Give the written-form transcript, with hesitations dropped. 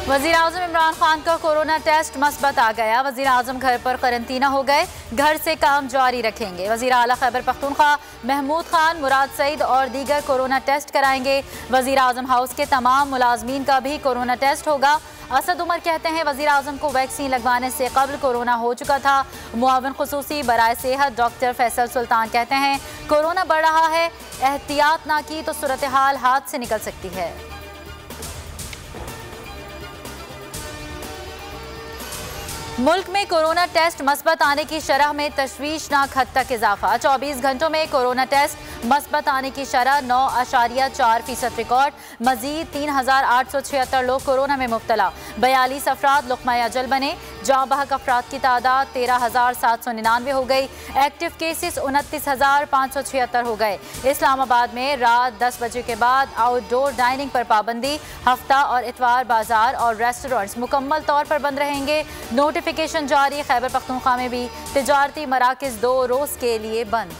वज़ीर आज़म इमरान खान का corona test मस्बत आ गया। वज़ीर आज़म घर पर क्वारंटीना हो गए, घर से काम जारी रखेंगे। वज़ीर आला खैबर पख्तूनख्वा महमूद खान, मुराद सईद और दीगर कोरोना टेस्ट कराएंगे। वज़ीर आज़म हाउस के तमाम मुलाजमीन का भी कोरोना टेस्ट होगा। असद उमर कहते हैं वज़ीर आज़म को वैक्सीन लगवाने से कबल कोरोना हो चुका था। मुआविन खुसूसी बराए सेहत डॉक्टर फैसल सुल्तान कहते हैं कोरोना बढ़ रहा है, एहतियात ना की तो सूरत हाल हाथ से निकल सकती है। मुल्क में कोरोना टेस्ट मस्बत आने की शरह में तशवीशनाक हद तक इजाफा। 24 घंटों में कोरोना टेस्ट मस्बत आने की शरह 9.4% रिकॉर्ड। मजीद 3,876 लोग कोरोना में मुब्तला, 42 अफराद लुक़मा अजल बने। जाँ बहक अफराद की तादाद 13,799 हो गई। एक्टिव केसेस 29,576 हो गए। इस्लामाबाद में रात 10 बजे के बाद आउटडोर डाइनिंग पर पाबंदी। हफ्ता और इतवार बाजार और रेस्टोरेंट्स मुकम्मल तौर पर बंद रहेंगे। नोटिफिकेशन जारी। खैबर पख्तूनख्वा में भी तिजारती मराकज़ 2 रोज़ के लिए बंद।